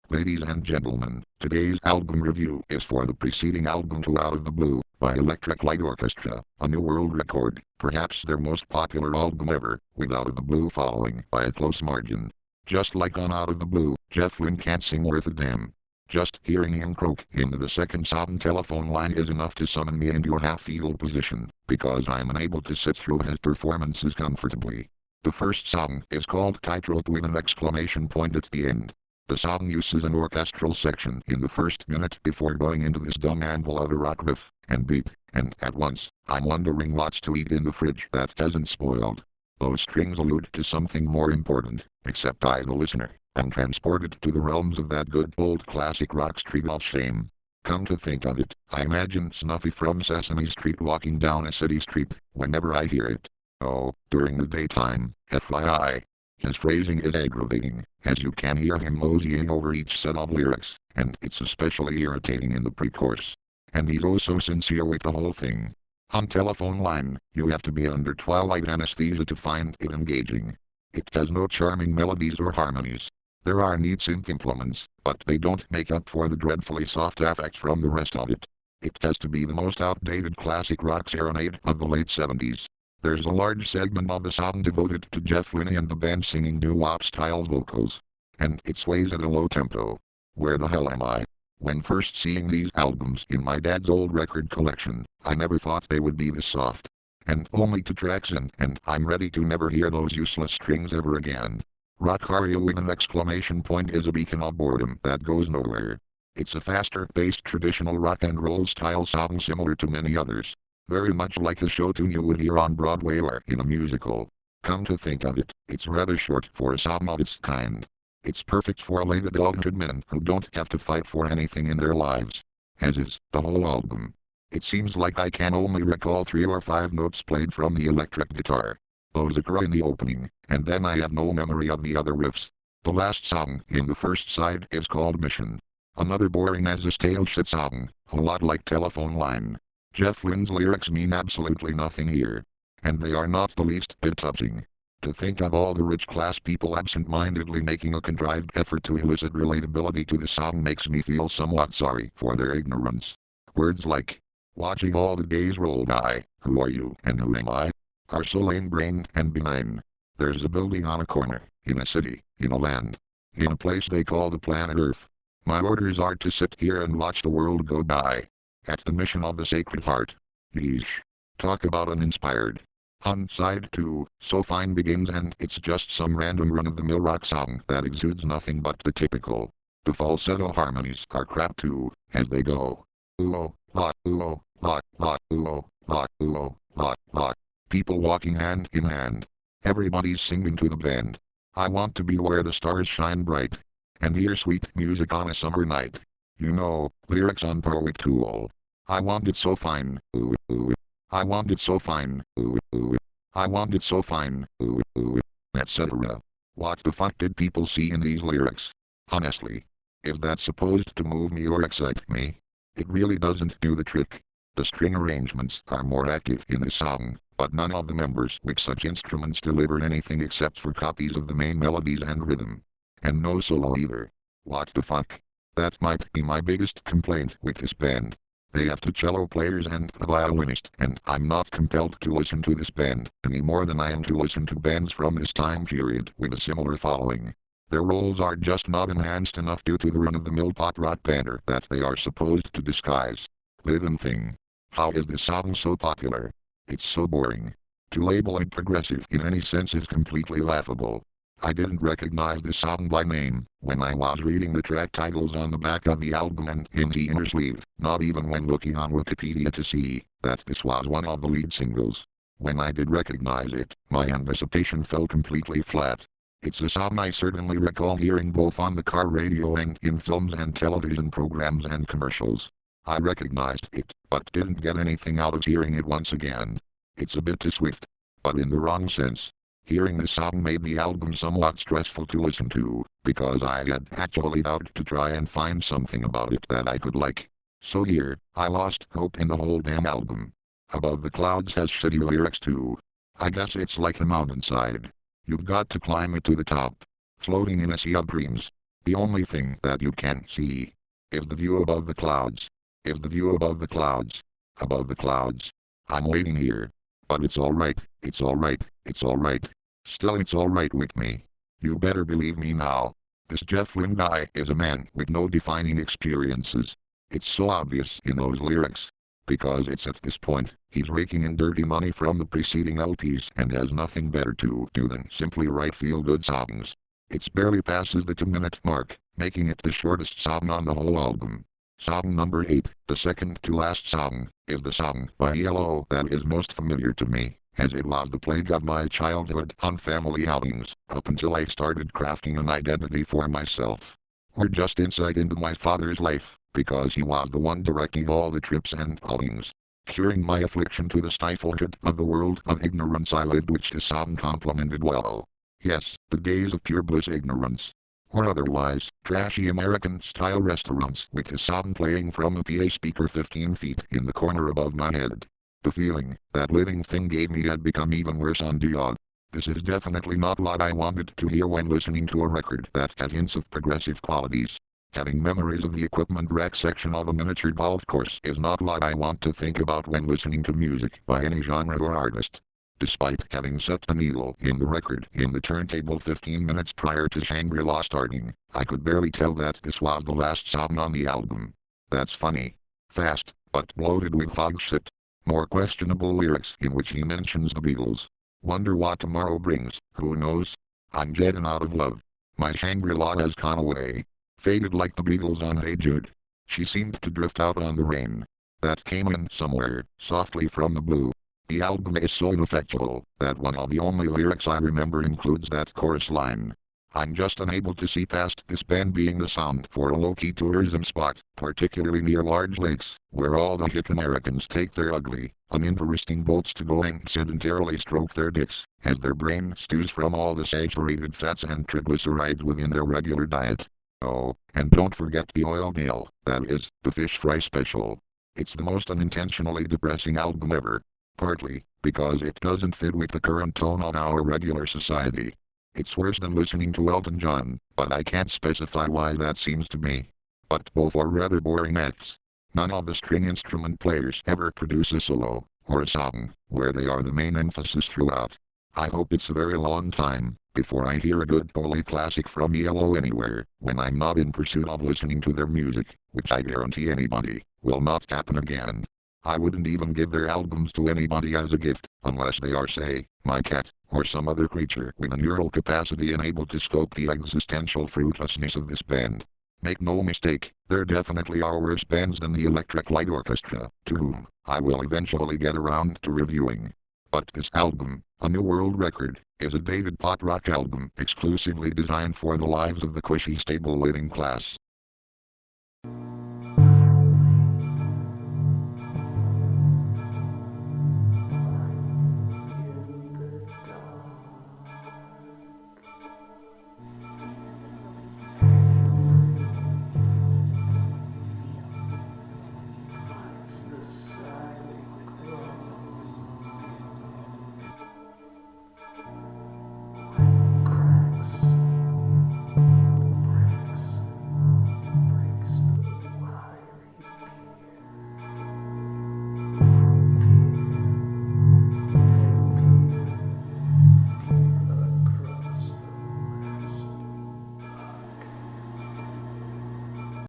Ladies and gentlemen, today's album review is for the preceding album to Out of the Blue by Light Orchestra, a new world record, perhaps their most popular album ever, with Out of the Blue following by a close margin. Just like on Out of the Blue, Jeff Lynne can't sing worth a damn. Just hearing him croak into the second song telephone line is enough to summon me into a half-fetal position, because I'm unable to sit through his performances comfortably. The first song is called Tightrope with an exclamation point at the end. The song uses an orchestral section in the first minute before going into this dumb anvil of a rock riff and beat, and at once, I'm wondering what's to eat in the fridge that hasn't spoiled. Those strings allude to something more important, except I, the listener, am transported to the realms of that good old classic rock street of shame. Come to think of it, I imagine Snuffy from Sesame Street walking down a city street whenever I hear it. Oh, during the daytime, FYI. His phrasing is aggravating, as you can hear him moseying over each set of lyrics, and it's especially irritating in the pre-chorus. And he's oh so sincere with the whole thing. On telephone line, you have to be under twilight anesthesia to find it engaging. It has no charming melodies or harmonies. There are neat synth implements, but they don't make up for the dreadfully soft affects from the rest of it. It has to be the most outdated classic rock serenade of the late 70s. There's a large segment of the song devoted to Jeff Lynne and the band singing doo-wop style vocals. And it sways at a low tempo. Where the hell am I? When first seeing these albums in my dad's old record collection, I never thought they would be this soft. And only 2 tracks in, and I'm ready to never hear those useless strings ever again. Rock aria with an exclamation point is a beacon of boredom that goes nowhere. It's a faster-paced traditional rock and roll style song similar to many others. Very much like a show tune you would hear on Broadway or in a musical. Come to think of it, it's rather short for a song of its kind. It's perfect for late adulthood men who don't have to fight for anything in their lives. As is the whole album. It seems like I can only recall 3 or 5 notes played from the electric guitar. Those occur in the opening, and then I have no memory of the other riffs. The last song in the first side is called Mission. Another boring as a stale shit song, a lot like Telephone Line. Jeff Lynne's lyrics mean absolutely nothing here. And they are not the least bit touching. To think of all the rich class people absent-mindedly making a contrived effort to elicit relatability to the song makes me feel somewhat sorry for their ignorance. Words like, watching all the days roll by, who are you and who am I, are so lame-brained and benign. There's a building on a corner, in a city, in a land, in a place they call the planet Earth. My orders are to sit here and watch the world go by. At the mission of the Sacred Heart. Yeesh. Talk about uninspired. On side 2, So Fine begins and it's just some random run-of-the-mill rock song that exudes nothing but the typical. The falsetto harmonies are crap too, as they go. Ooh-oh, lot, ooh-oh, lot, ooh-oh, lot, ooh-oh, lot. People walking hand in hand. Everybody's singing to the band. I want to be where the stars shine bright. And hear sweet music on a summer night. You know, lyrics on par with Tool. I want it so fine, ooh, ooh. I want it so fine, ooh, ooh. I want it so fine, ooh, ooh. Etc. What the fuck did people see in these lyrics? Honestly. Is that supposed to move me or excite me? It really doesn't do the trick. The string arrangements are more active in the song, but none of the members with such instruments deliver anything except for copies of the main melodies and rhythm. And no solo either. What the fuck? That might be my biggest complaint with this band. They have 2 cello players and a violinist, and I'm not compelled to listen to this band any more than I am to listen to bands from this time period with a similar following. Their roles are just not enhanced enough due to the run-of-the-mill pop rock banner that they are supposed to disguise. Living thing. How is this song so popular? It's so boring. To label it progressive in any sense is completely laughable. I didn't recognize this song by name when I was reading the track titles on the back of the album and in the inner sleeve, not even when looking on Wikipedia to see that this was one of the lead singles. When I did recognize it, my anticipation fell completely flat. It's a song I certainly recall hearing both on the car radio and in films and television programs and commercials. I recognized it, but didn't get anything out of hearing it once again. It's a bit too swift, but in the wrong sense. Hearing this song made the album somewhat stressful to listen to, because I had actually vowed to try and find something about it that I could like. So here, I lost hope in the whole damn album. Above the Clouds has shitty lyrics too. I guess it's like the mountainside. You've got to climb it to the top. Floating in a sea of dreams. The only thing that you can see is the view above the clouds. Is the view above the clouds. Above the clouds. I'm waiting here. But it's alright, it's alright, it's alright. Still it's alright with me. You better believe me now. This Jeff Lynne guy is a man with no defining experiences. It's so obvious in those lyrics. Because it's at this point, he's raking in dirty money from the preceding LPs and has nothing better to do than simply write feel-good songs. It barely passes the 2-minute mark, making it the shortest song on the whole album. Song number 8, the second to last song, is the song by ELO that is most familiar to me, as it was the plague of my childhood on family outings, up until I started crafting an identity for myself. Or just insight into my father's life, because he was the one directing all the trips and outings. Curing my affliction to the stifled of the world of ignorance I lived, which this song complimented well. Yes, the days of pure bliss ignorance. Or otherwise, trashy American-style restaurants with this song playing from a PA speaker 15 feet in the corner above my head. The feeling that living thing gave me had become even worse on Diog. This is definitely not what I wanted to hear when listening to a record that had hints of progressive qualities. Having memories of the equipment rack section of a miniature golf course is not what I want to think about when listening to music by any genre or artist. Despite having set the needle in the record in the turntable 15 minutes prior to Shangri-La starting, I could barely tell that this was the last song on the album. That's funny. Fast, but bloated with fog shit. More questionable lyrics in which he mentions the Beatles. Wonder what tomorrow brings, who knows? I'm getting out of love. My Shangri-La has gone away. Faded like the Beatles on Hey Jude. She seemed to drift out on the rain. That came in somewhere, softly from the blue. The album is so ineffectual that one of the only lyrics I remember includes that chorus line. I'm just unable to see past this band being the sound for a low-key tourism spot, particularly near large lakes, where all the hick Americans take their ugly, uninteresting boats to go and sedentarily stroke their dicks, as their brain stews from all the saturated fats and triglycerides within their regular diet. Oh, and don't forget the oil meal, that is, the fish fry special. It's the most unintentionally depressing album ever. Partly because it doesn't fit with the current tone of our regular society. It's worse than listening to Elton John, but I can't specify why that seems to me. But both are rather boring acts. None of the string instrument players ever produce a solo, or a song, where they are the main emphasis throughout. I hope it's a very long time before I hear a good holy classic from ELO anywhere, when I'm not in pursuit of listening to their music, which I guarantee anybody will not happen again. I wouldn't even give their albums to anybody as a gift, unless they are, say, my cat, or some other creature with a neural capacity and able to scope the existential fruitlessness of this band. Make no mistake, there definitely are worse bands than the Electric Light Orchestra, to whom I will eventually get around to reviewing. But this album, A New World Record, is a dated pop rock album exclusively designed for the lives of the cushy stable living class.